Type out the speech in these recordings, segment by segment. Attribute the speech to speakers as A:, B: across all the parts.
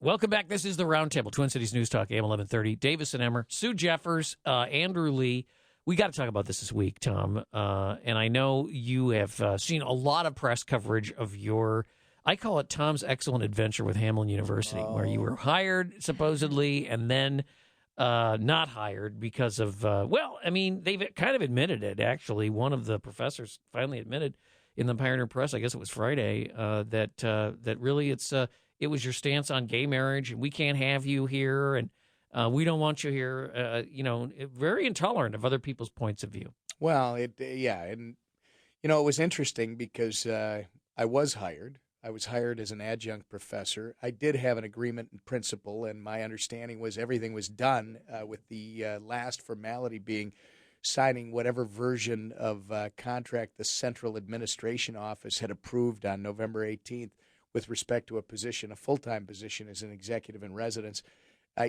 A: Welcome back. This is the Roundtable, Twin Cities News Talk, AM 1130. Davis and Emmer, Sue Jeffers, Andrew Lee. We got to talk about this week, Tom. And I know you have seen a lot of press coverage of your, I call it Tom's excellent adventure with Hamline University, where you were hired, supposedly, and then not hired because of, they've kind of admitted it, actually. One of the professors finally admitted in the Pioneer Press, I guess it was Friday, that really it was your stance on gay marriage, and we can't have you here, and we don't want you here. Very intolerant of other people's points of view.
B: Well, it was interesting because I was hired. I was hired as an adjunct professor. I did have an agreement in principle, and my understanding was everything was done with the last formality being signing whatever version of contract the Central Administration Office had approved on November 18th with respect to a full-time position as an executive in residence.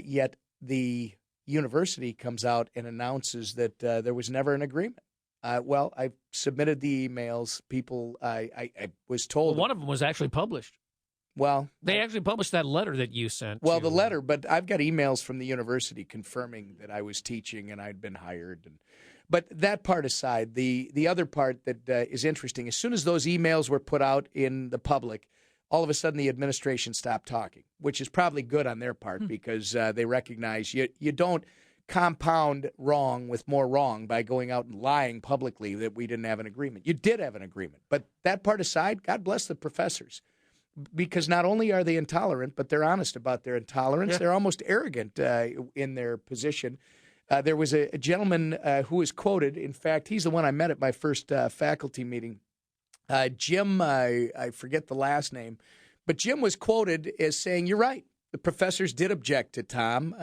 B: Yet the university comes out and announces that there was never an agreement. I submitted the emails. People, I was told.
A: Well, one of them was actually published.
B: Well,
A: they actually published that letter that you sent.
B: Well, the letter, but I've got emails from the university confirming that I was teaching and I'd been hired. But that part aside, the other part that is interesting, as soon as those emails were put out in the public, all of a sudden the administration stopped talking, which is probably good on their part because they recognize you don't compound wrong with more wrong by going out and lying publicly that we didn't have an agreement. You did have an agreement. But that part aside, God bless the professors, because not only are they intolerant, but they're honest about their intolerance. Yeah. They're almost arrogant in their position. There was a gentleman who was quoted. In fact, he's the one I met at my first faculty meeting. Jim, I forget the last name, but Jim was quoted as saying, "You're right. The professors did object to Tom."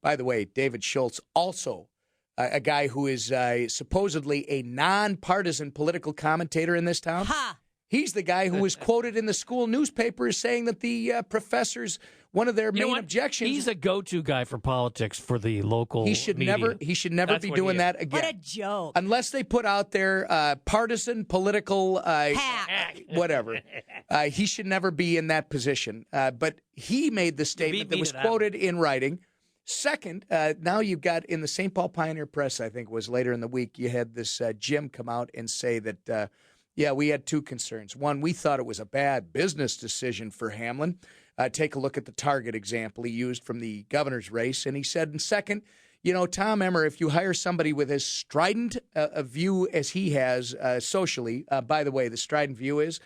B: By the way, David Schultz, also a guy who is supposedly a nonpartisan political commentator in this town.
C: Ha!
B: He's the guy who was quoted in the school newspaper as saying that the professors, one of their main objections.
A: He's a go-to guy for politics for the local
B: media. He should never be doing that again.
C: What a joke.
B: Unless they put out their partisan political whatever. He should never be in that position. But he made the statement that was quoted in writing. Second, now you've got in the St. Paul Pioneer Press, I think it was later in the week, you had this Jim come out and say that, we had two concerns. One, we thought it was a bad business decision for Hamline. Take a look at the Target example he used from the governor's race. And he said, and second, Tom Emmer, if you hire somebody with as strident a view as he has socially, by the way, the strident view is,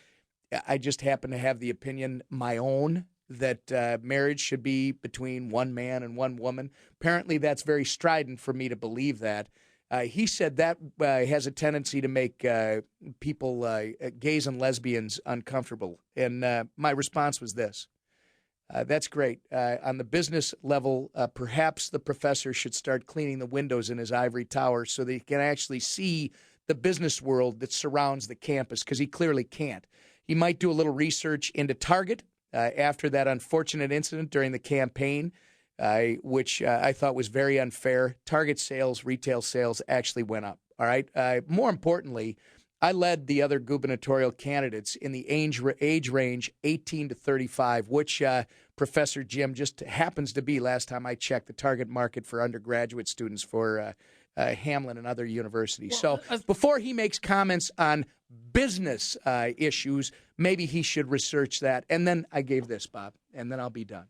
B: I just happen to have the opinion, my own, that marriage should be between one man and one woman. Apparently, that's very strident for me to believe that. He said that has a tendency to make people, gays and lesbians, uncomfortable. And my response was this. That's great. On the business level, perhaps the professor should start cleaning the windows in his ivory tower so that he can actually see the business world that surrounds the campus, because he clearly can't. He might do a little research into Target after that unfortunate incident during the campaign, which I thought was very unfair. Target sales, retail sales actually went up. All right. More importantly, I led the other gubernatorial candidates in the age range 18 to 35, which Professor Jim just happens to be, last time I checked, the target market for undergraduate students for Hamline and other universities. So before he makes comments on business issues, maybe he should research that. And then I gave this, Bob, and then I'll be done.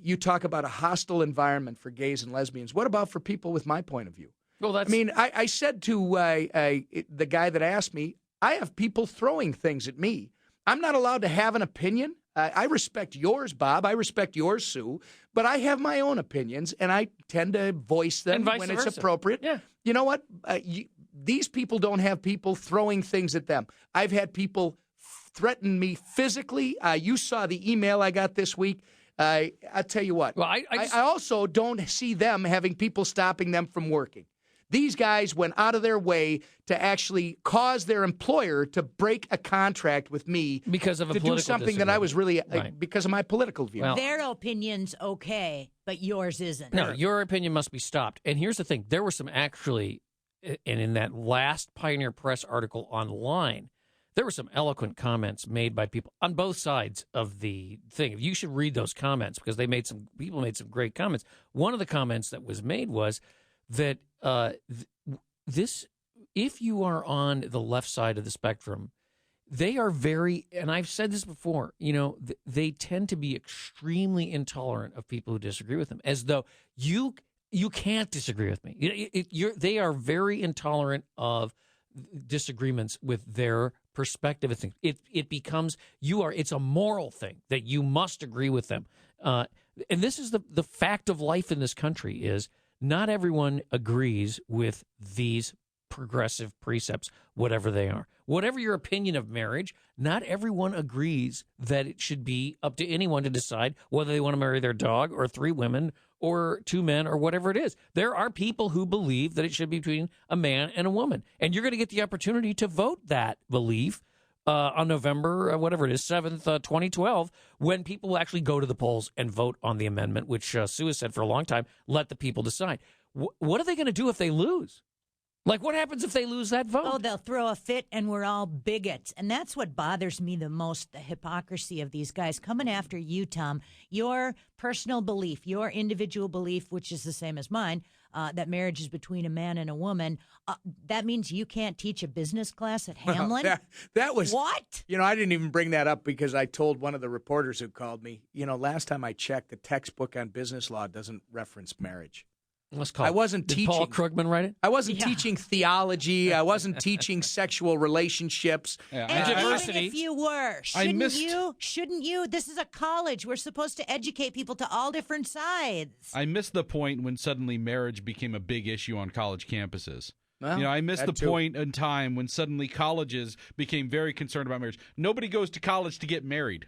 B: You talk about a hostile environment for gays and lesbians. What about for people with my point of view?
A: Well,
B: I said to the guy that asked me, I have people throwing things at me. I'm not allowed to have an opinion. I respect yours, Bob. I respect yours, Sue. But I have my own opinions, and I tend to voice them when it's appropriate.
A: Yeah.
B: You know what? These people don't have people throwing things at them. I've had people threaten me physically. You saw the email I got this week. I'll tell you what. Well, I also don't see them having people stopping them from working. These guys went out of their way to actually cause their employer to break a contract with me
A: because of
B: to do something that I was really because of my political view.
C: Well, their opinion's okay, but yours isn't.
A: No, your opinion must be stopped. And here's the thing: there were some actually, and in that last Pioneer Press article online, there were some eloquent comments made by people on both sides of the thing. You should read those comments because people made some great comments. One of the comments that was made was that if you are on the left side of the spectrum, they are very, and I've said this before, they tend to be extremely intolerant of people who disagree with them, as though you can't disagree with me. They are very intolerant of disagreements with their perspective. It becomes it's a moral thing that you must agree with them. And this is the fact of life in this country is not everyone agrees with these progressive precepts, whatever they are. Whatever your opinion of marriage, not everyone agrees that it should be up to anyone to decide whether they want to marry their dog or 3 women or 2 men or whatever it is. There are people who believe that it should be between a man and a woman. And you're going to get the opportunity to vote that belief on November, whatever it is, 7th, 2012, when people will actually go to the polls and vote on the amendment, which Sue has said for a long time, let the people decide. What are they going to do if they lose? Like, what happens if they lose that vote?
C: Oh, they'll throw a fit, and we're all bigots. And that's what bothers me the most, the hypocrisy of these guys coming after you, Tom. Your personal belief, your individual belief, which is the same as mine, that marriage is between a man and a woman, that means you can't teach a business class at Hamline?
B: That was...
C: What?
B: I didn't even bring that up because I told one of the reporters who called me, last time I checked, the textbook on business law doesn't reference marriage. I wasn't teaching.
A: Did Paul Krugman write it?
B: I wasn't teaching theology. I wasn't teaching sexual relationships.
C: And diversity. Even if you were, shouldn't you? This is a college. We're supposed to educate people to all different sides.
D: I missed the point when suddenly marriage became a big issue on college campuses.
B: Well,
D: I missed the point in time when suddenly colleges became very concerned about marriage. Nobody goes to college to get married.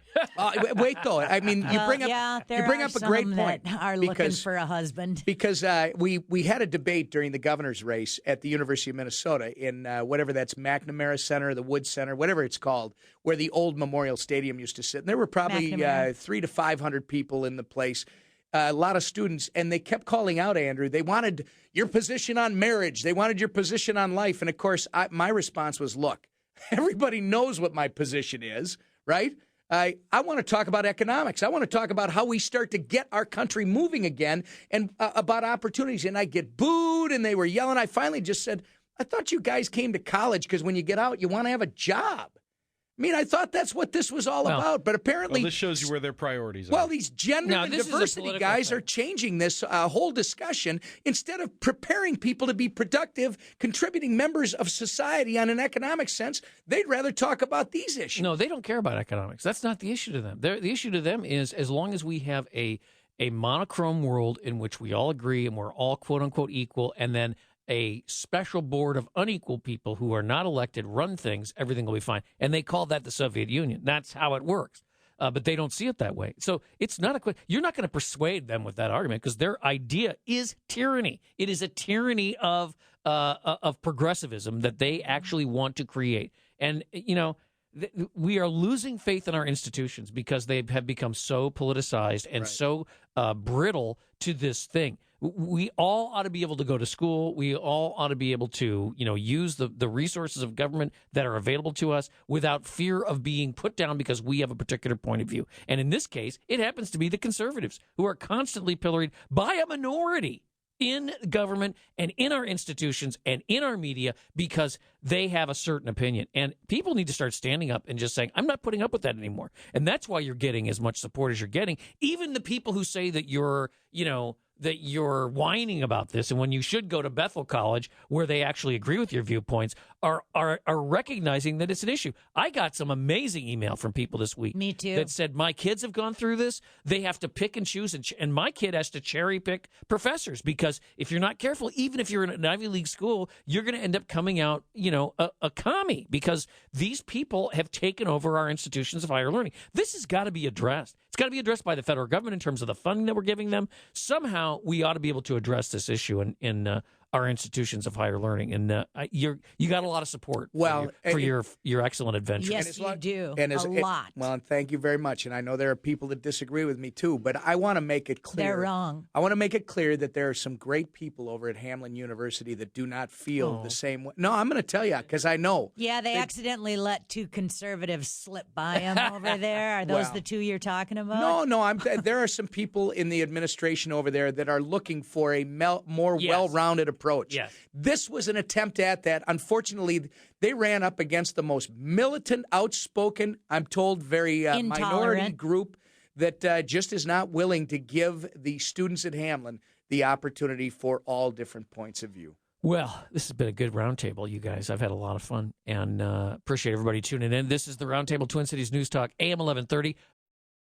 B: Wait, though. I mean, you bring up a great point.
C: That are looking for a husband.
B: Because we had a debate during the governor's race at the University of Minnesota in whatever that's McNamara Center, the Wood Center, whatever it's called, where the old Memorial Stadium used to sit. And there were probably 300 to 500 people in the place. A lot of students, and they kept calling out, Andrew. They wanted your position on marriage. They wanted your position on life. And, of course, my response was, look, everybody knows what my position is, right? I want to talk about economics. I want to talk about how we start to get our country moving again and about opportunities. And I get booed, and they were yelling. I finally just said, I thought you guys came to college because when you get out, you want to have a job. I mean, I thought that's what this was all about, but apparently...
D: Well, this shows you where their priorities are.
B: Well, these gender and diversity guys are changing this whole discussion. Instead of preparing people to be productive, contributing members of society on an economic sense, they'd rather talk about these issues.
A: No, they don't care about economics. That's not the issue to them. The issue to them is as long as we have a monochrome world in which we all agree and we're all quote-unquote equal, and then a special board of unequal people who are not elected run things, everything will be fine. And they call that the Soviet Union. That's how it works. But they don't see it that way. So it's not a question. You're not going to persuade them with that argument because their idea is tyranny. It is a tyranny of progressivism that they actually want to create. And, we are losing faith in our institutions because they have become so politicized and so brittle to this thing. We all ought to be able to go to school. We all ought to be able to, use the resources of government that are available to us without fear of being put down because we have a particular point of view. And in this case, it happens to be the conservatives who are constantly pilloried by a minority in government and in our institutions and in our media because they have a certain opinion. And people need to start standing up and just saying, I'm not putting up with that anymore. And that's why you're getting as much support as you're getting. Even the people who say that you're whining about this, and when you should go to Bethel College, where they actually agree with your viewpoints, are recognizing that it's an issue. I got some amazing email from people this week.
C: Me too.
A: That said, my kids have gone through this. They have to pick and choose, and my kid has to cherry pick professors because if you're not careful, even if you're in an Ivy League school, you're going to end up coming out, a commie because these people have taken over our institutions of higher learning. This has got to be addressed. It's got to be addressed by the federal government in terms of the funding that we're giving them. Somehow we ought to be able to address this issue in our institutions of higher learning. And you got a lot of support for your excellent adventure.
C: Yes, you do.
B: And
C: a lot.
B: Well, and thank you very much. And I know there are people that disagree with me too, but I want to make it clear.
C: They're wrong.
B: I want to make it clear that there are some great people over at Hamline University that do not feel the same way. No, I'm going to tell you because I know.
C: Yeah, they accidentally let two conservatives slip by them over there. Are those the two you're talking about?
B: No. There are some people in the administration over there that are looking for a more well-rounded approach.
A: Yes.
B: This was an attempt at that. Unfortunately, they ran up against the most militant, outspoken, I'm told, very minority group that just is not willing to give the students at Hamline the opportunity for all different points of view.
A: Well, this has been a good roundtable, you guys. I've had a lot of fun and appreciate everybody tuning in. This is the Roundtable Twin Cities News Talk, AM 1130.